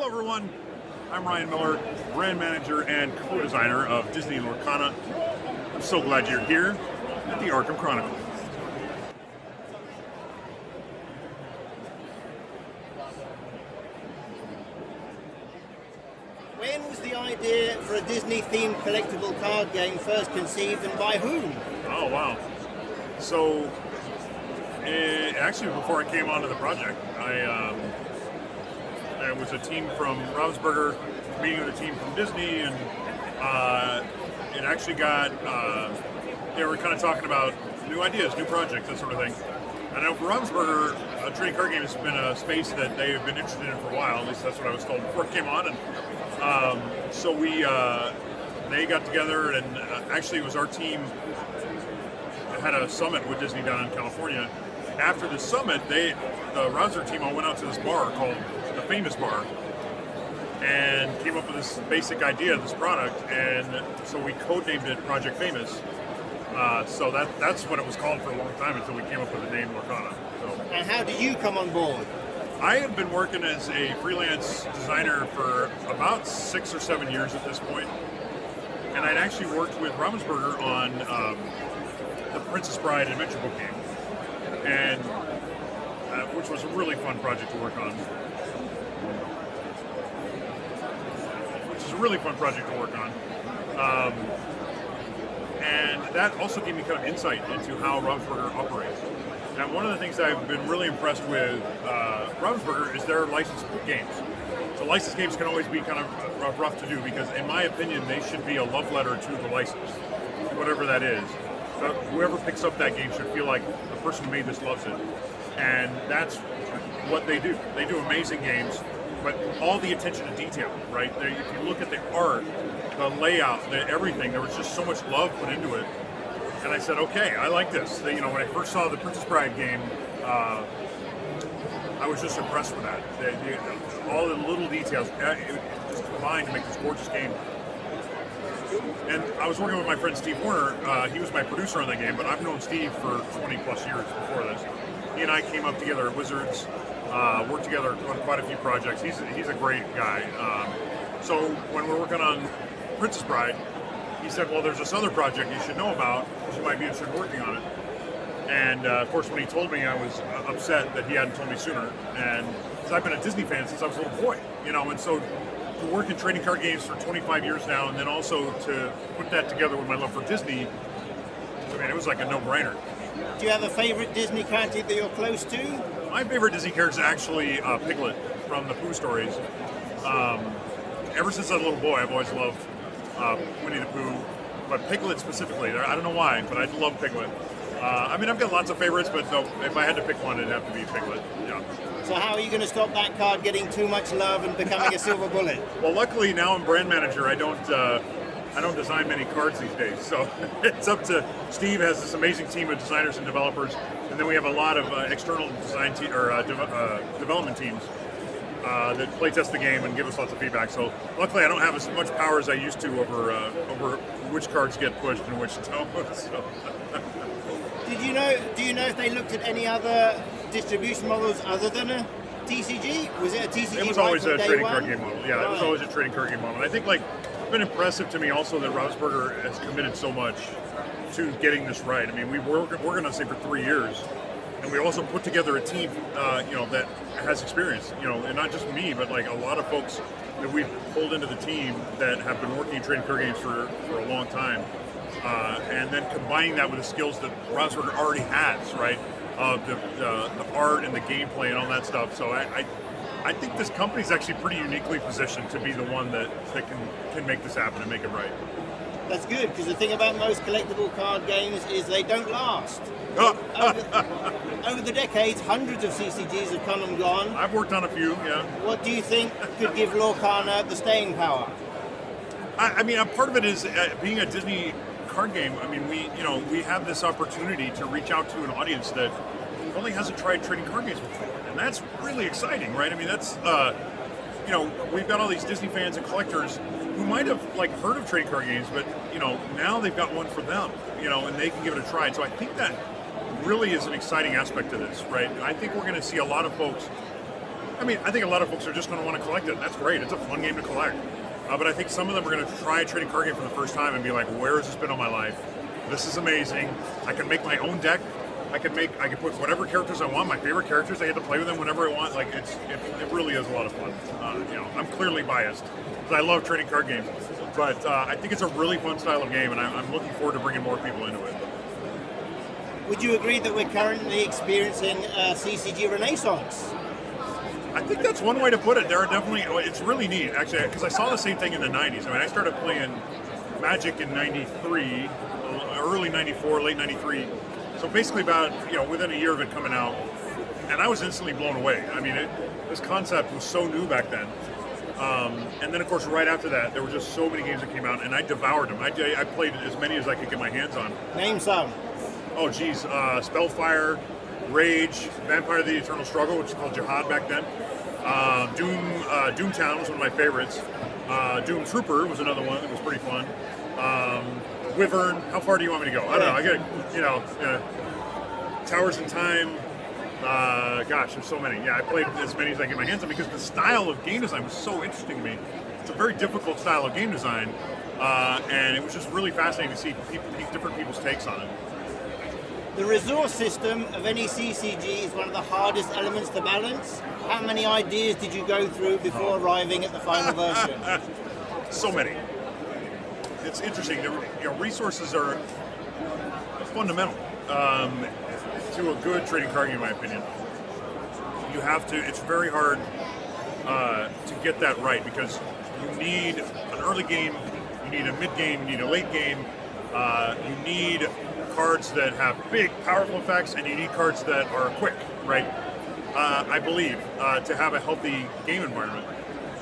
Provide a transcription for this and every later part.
Hello everyone, I'm Ryan Miller, brand manager and co-designer of Disney Lorcana. I'm so glad you're here at the Arkham Chronicle. When was the idea for a Disney-themed collectible card game first conceived, and by whom? Oh wow. So, actually before I came onto the project, I was a team from Ravensburger meeting with a team from Disney, and it actually got, they were kind of talking about new ideas, new projects, that sort of thing. I know for Ravensburger, trading card game has been a space that they have been interested in for a while, at least that's what I was told before it came on. And so they got together, and actually it was our team had a summit with Disney down in California. After the summit, the Ravensburger team all went out to this bar called the Famous Bar and came up with this basic idea of this product, and so we codenamed it Project Famous. So that's what it was called for a long time until we came up with the name Lorcana. So. And how did you come on board? I have been working as a freelance designer for about 6 or 7 years at this point, and I'd actually worked with Ravensburger on the Princess Bride adventure book game, and which was a really fun project to work on. And that also gave me kind of insight into how Ravensburger operates. And one of the things I've been really impressed with Ravensburger is their licensed games. So licensed games can always be kind of rough to do because, in my opinion, they should be a love letter to the license, whatever that is. But whoever picks up that game should feel like the person who made this loves it. And that's what they do. They do amazing games, but all the attention to detail, right? If you look at the art, the layout, everything, there was just so much love put into it. And I said, okay, I like this. When I first saw the Princess Bride game, I was just impressed with that. All the little details, it just combined to make this gorgeous game. And I was working with my friend Steve Warner. He was my producer on that game, but I've known Steve for 20 plus years before this. He and I came up together at Wizards, worked together on quite a few projects. He's a great guy. So when we're working on Princess Bride, he said, well, there's this other project you should know about because you might be interested in working on it. And of course, when he told me, I was upset that he hadn't told me sooner. And because I've been a Disney fan since I was a little boy, and so to work in trading card games for 25 years now, and then also to put that together with my love for Disney, I mean, it was like a no-brainer. Do you have a favorite Disney character that you're close to? My favorite Disney character is actually Piglet from the Pooh stories. Ever since I was a little boy, I've always loved Winnie the Pooh, but Piglet specifically. I don't know why, but I love Piglet. I've got lots of favorites, but no, if I had to pick one, it'd have to be Piglet. Yeah. So how are you going to stop that card getting too much love and becoming a silver bullet? Well, luckily now I'm brand manager. I don't design many cards these days, so it's up to Steve. Has this amazing team of designers and developers, and then we have a lot of external design development teams that play test the game and give us lots of feedback. So luckily I don't have as much power as I used to over which cards get pushed and which don't. So. Do you know if they looked at any other distribution models other than a TCG? Was it a TCG? It was always a trading card game model. Yeah, It was always a trading card game model. And I think it's been impressive to me also that Ravensburger has committed so much to getting this right. I mean, we were working on this thing for 3 years, and we also put together a team, that has experience, and not just me, but a lot of folks that we've pulled into the team that have been working in trading card games for a long time. And then combining that with the skills that Ravensburger already has, right? The art and the gameplay and all that stuff. So I think this company's actually pretty uniquely positioned to be the one that can make this happen and make it right. That's good, because the thing about most collectible card games is they don't last. Over the decades, hundreds of CCGs have come and gone. I've worked on a few, yeah. What do you think could give Lorcana the staying power? I mean, a part of it is being a Disney card game. I mean, we have this opportunity to reach out to an audience that probably hasn't tried trading card games before, and that's really exciting, right? I mean, that's we've got all these Disney fans and collectors who might have heard of trading card games, but now they've got one for them, and they can give it a try. So I think that really is an exciting aspect to this, right? I think we're going to see a lot of folks I mean, I think a lot of folks are just going to want to collect it. That's great. It's a fun game to collect. But I think some of them are going to try a trading card game for the first time and be like, where has this been all my life? This is amazing. I can make my own deck. I can put whatever characters I want, my favorite characters. I get to play with them whenever I want. Like it really is a lot of fun. I'm clearly biased because I love trading card games, but I think it's a really fun style of game, and I'm looking forward to bringing more people into it. Would you agree that we're currently experiencing a CCG renaissance? I think that's one way to put it. There are definitely, it's really neat actually, because I saw the same thing in the 90s. I mean, I started playing Magic in 93, early 94, late 93. So basically about, within a year of it coming out, and I was instantly blown away. I mean, this concept was so new back then. And then, of course, right after that, there were just so many games that came out, and I devoured them. I played as many as I could get my hands on. Name some. Oh, geez. Spellfire, Rage, Vampire the Eternal Struggle, which was called Jihad back then. Doomtown was one of my favorites. Doom Trooper was another one that was pretty fun. Wyvern, how far do you want me to go? I don't know. I get, Towers in Time. Gosh, there's so many. Yeah, I played as many as I get my hands on because the style of game design was so interesting to me. It's a very difficult style of game design, and it was just really fascinating to see different people's takes on it. The resource system of any CCG is one of the hardest elements to balance. How many ideas did you go through before arriving at the final version? So many. It's interesting. Resources are fundamental to a good trading card game, in my opinion. You have to. It's very hard to get that right because you need an early game, you need a mid game, you need a late game, you need cards that have big, powerful effects, and you need cards that are quick, right? I believe to have a healthy game environment,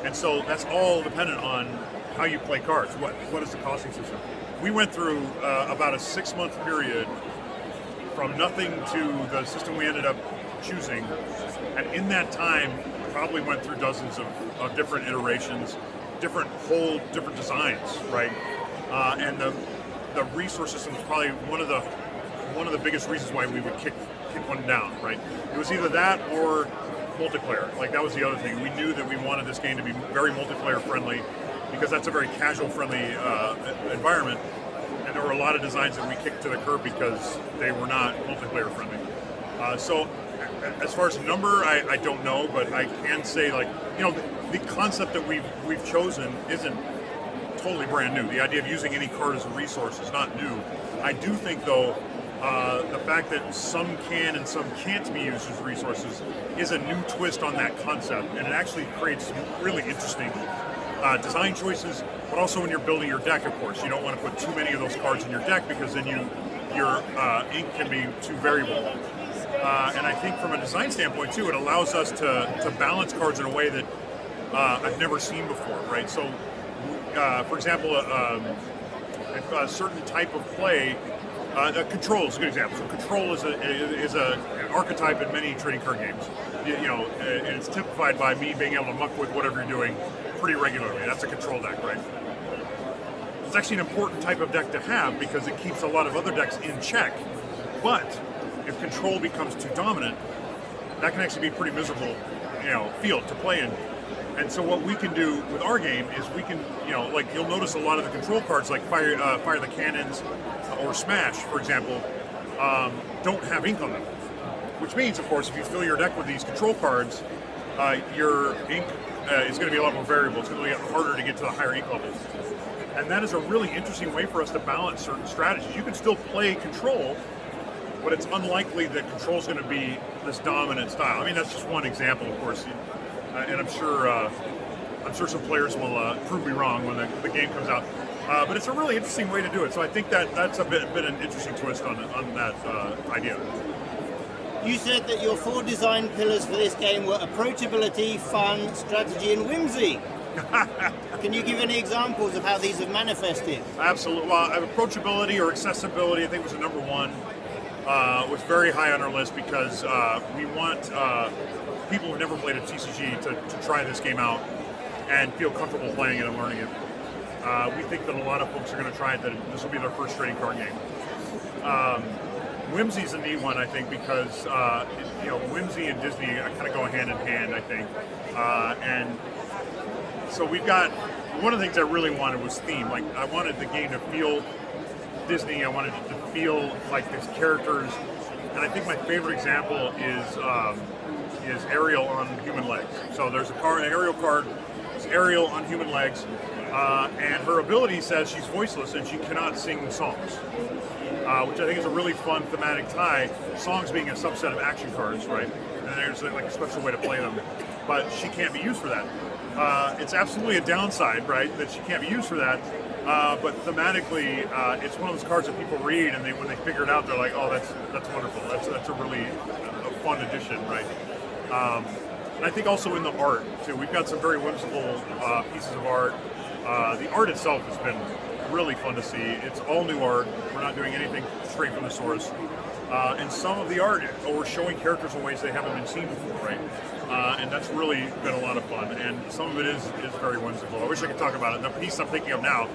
and so that's all dependent on how you play cards. What is the costing system? We went through about a 6-month period from nothing to the system we ended up choosing, and in that time, probably went through dozens of different iterations, different designs, right? And the resource system was probably one of the biggest reasons why we would kick one down, right? It was either that or multiplayer. Like that was the other thing. We knew that we wanted this game to be very multiplayer friendly because that's a very casual friendly environment. And there were a lot of designs that we kicked to the curb because they were not multiplayer friendly. So as far as the number, I don't know, but I can say the concept that we've chosen isn't totally brand new. The idea of using any card as a resource is not new. I do think, though, the fact that some can and some can't be used as resources is a new twist on that concept, and it actually creates some really interesting design choices, but also when you're building your deck, of course. You don't want to put too many of those cards in your deck because then your ink can be too variable. And I think from a design standpoint, too, it allows us to balance cards in a way that I've never seen before, right? So for example, if a certain type of play, control is a good example. So control is an archetype in many trading card games. And it's typified by me being able to muck with whatever you're doing pretty regularly. That's a control deck, right? It's actually an important type of deck to have because it keeps a lot of other decks in check. But if control becomes too dominant, that can actually be pretty miserable, field to play in. And so what we can do with our game is we can, you'll notice a lot of the control cards like Fire the Cannons or Smash, for example, don't have ink on them. Which means, of course, if you fill your deck with these control cards, your ink is going to be a lot more variable. It's going to get harder to get to the higher ink levels. And that is a really interesting way for us to balance certain strategies. You can still play control, but it's unlikely that control is going to be this dominant style. I mean, that's just one example, of course. And I'm sure some players will prove me wrong when the game comes out. But it's a really interesting way to do it. So I think that's been an interesting twist on that idea. You said that your 4 design pillars for this game were approachability, fun, strategy, and whimsy. Can you give any examples of how these have manifested? Absolutely. Well, approachability or accessibility, I think, was the number one. Was very high on our list because we want people who've never played a TCG to try this game out and feel comfortable playing it and learning it. We think that a lot of folks are going to try it, that this will be their first trading card game. Whimsy's a neat one, I think, because Whimsy and Disney kind of go hand in hand, I think, and so we've got one of the things I really wanted was theme. Like I wanted the game to feel Disney. I wanted it to feel like there's characters, and I think my favorite example is Ariel on human legs. So there's an Ariel card. It's Ariel on human legs, and her ability says she's voiceless and she cannot sing songs. Which I think is a really fun thematic tie, songs being a subset of action cards, right? And there's like a special way to play them, but she can't be used for that. It's absolutely a downside, right, that she can't be used for that, but thematically, it's one of those cards that people read, and when they figure it out, they're like, oh, that's wonderful, that's a really a fun addition, right? And I think also in the art, too, we've got some very whimsical pieces of art. The art itself has been really fun to see. It's all new art. We're not doing anything straight from the source. And some of the art, we're showing characters in ways they haven't been seen before, right? And that's really been a lot of fun. And some of it is very whimsical. I wish I could talk about it. The piece I'm thinking of now,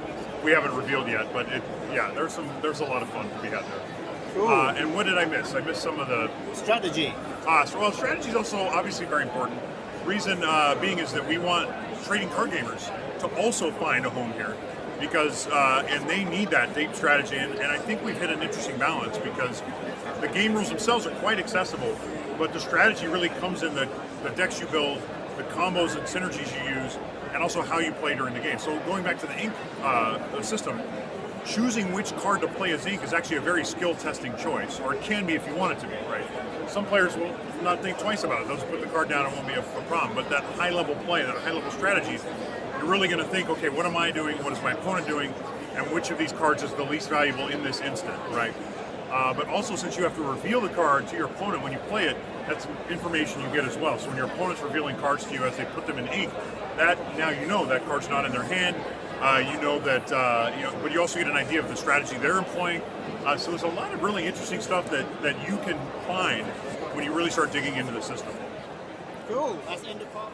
we haven't revealed yet, but there's a lot of fun to be had there. Cool. And what did I miss? I missed some of the strategy. Strategy is also obviously very important. Reason being is that we want trading card gamers to also find a home here. Because and they need that deep strategy, and I think we've hit an interesting balance because the game rules themselves are quite accessible, but the strategy really comes in the decks you build, the combos and synergies you use, and also how you play during the game. So going back to the ink system, choosing which card to play as ink is actually a very skill testing choice, or it can be if you want it to be, right? Some players will not think twice about it. They'll just put the card down and it won't be a problem. But that high level play, that high level strategy, you're really going to think, okay, what am I doing? What is my opponent doing? And which of these cards is the least valuable in this instant, right? But also, since you have to reveal the card to your opponent when you play it, that's information you get as well. So when your opponent's revealing cards to you as they put them in ink, now you know that card's not in their hand. You know that, but you also get an idea of the strategy they're employing. So there's a lot of really interesting stuff that you can find when you really start digging into the system. Cool. That's the end of part.